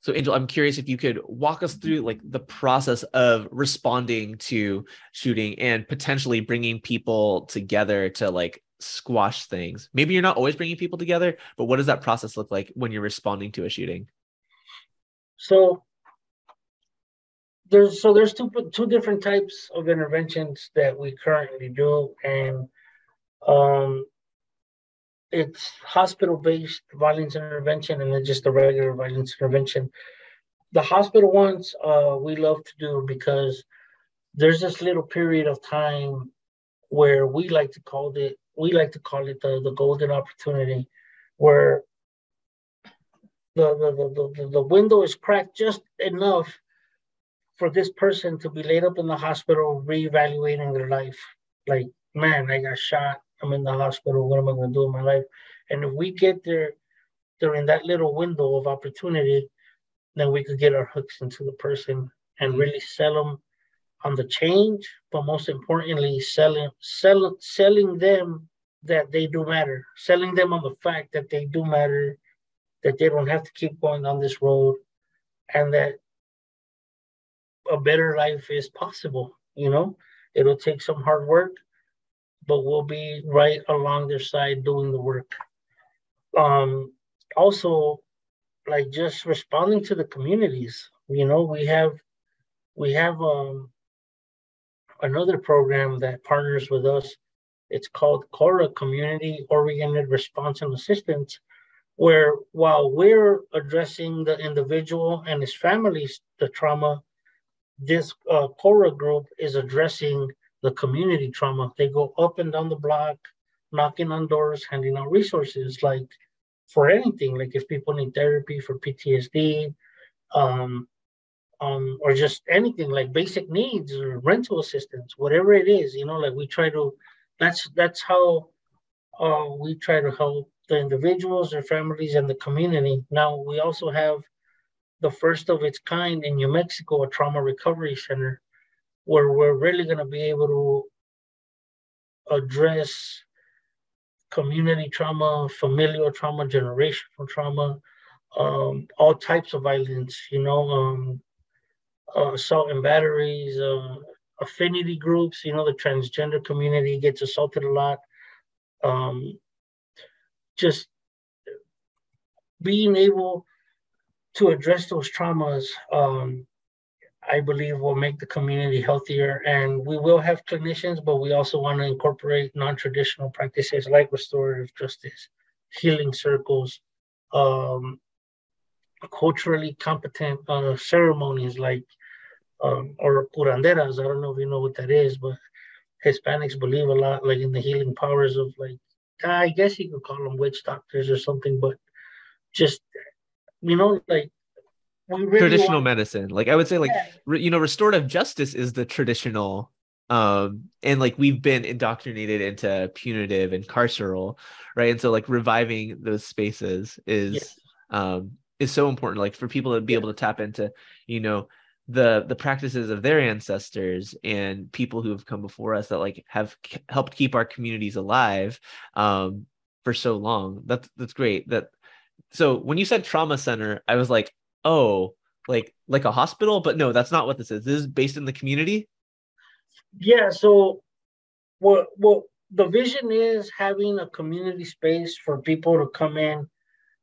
So Angel, I'm curious if you could walk us through like the process of responding to shooting and potentially bringing people together to like squash things. Maybe you're not always bringing people together, but what does that process look like when you're responding to a shooting? So there's two different types of interventions that we currently do, and um, it's hospital-based violence intervention and then just the regular violence intervention. The hospital ones we love to do because there's this little period of time where we like to call it the golden opportunity, where the window is cracked just enough for this person to be laid up in the hospital reevaluating their life. Like, man, I got shot, I'm in the hospital, what am I going to do in my life? And if we get there during that little window of opportunity, then we could get our hooks into the person and Mm-hmm. really sell them on the change, but most importantly, selling them that they do matter, selling them on the fact that they do matter, that they don't have to keep going on this road, and that a better life is possible. It'll take some hard work, but we'll be right along their side doing the work. Um, Also, like just responding to the communities. We have another program that partners with us. It's called CORA, Community Oriented Response and Assistance, where while we're addressing the individual and his family's the trauma, this CORA group is addressing the community trauma. They go up and down the block, knocking on doors, handing out resources, like for anything, like if people need therapy for PTSD, um, or just anything like basic needs or rental assistance, whatever it is, like we try to. That's how we try to help the individuals, their families, and the community. Now we also have the first of its kind in New Mexico, a trauma recovery center, where we're really going to be able to address community trauma, familial trauma, generational trauma, all types of violence, assault and batteries, affinity groups, the transgender community gets assaulted a lot. Um, just being able to address those traumas, I believe will make the community healthier. And we will have clinicians, but we also want to incorporate non-traditional practices like restorative justice, healing circles, um, culturally competent ceremonies like or curanderas. I don't know if you know what that is, but Hispanics believe a lot like in the healing powers of, like, I guess you could call them witch doctors or something, but just like we really Traditional want. medicine. Like I would say, like, Yeah, restorative justice is the traditional, and like we've been indoctrinated into punitive and carceral, right? And so like reviving those spaces yes, is so important, like for people to be yeah, able to tap into, you know, the practices of their ancestors and people who have come before us that like have helped keep our communities alive for so long. That's great. That so when you said trauma center, I was like, oh, like a hospital, but no, that's not what this is. This is based in the community. yeah. So what the vision is having a community space for people to come in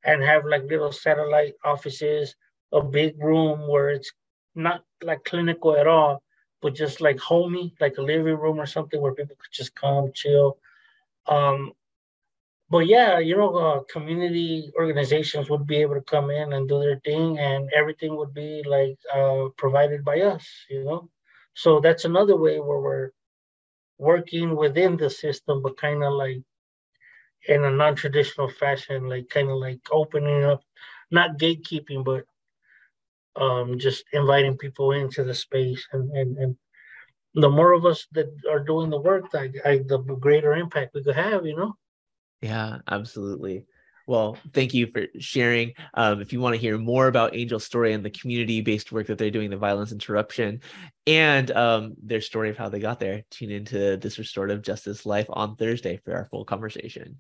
and have like little satellite offices, a big room where it's not like clinical at all, but just like homey, like a living room or something where people could just come chill. Um, but yeah, community organizations would be able to come in and do their thing, and everything would be like provided by us. So that's another way where we're working within the system, but kind of like in a non-traditional fashion, like kind of like opening up, not gatekeeping, but just inviting people into the space, and the more of us that are doing the work, the greater impact we could have. Yeah, absolutely. Well, thank you for sharing. If you want to hear more about Angel's story and the community-based work that they're doing, the violence interruption, and their story of how they got there, tune into this Restorative Justice Life on Thursday for our full conversation.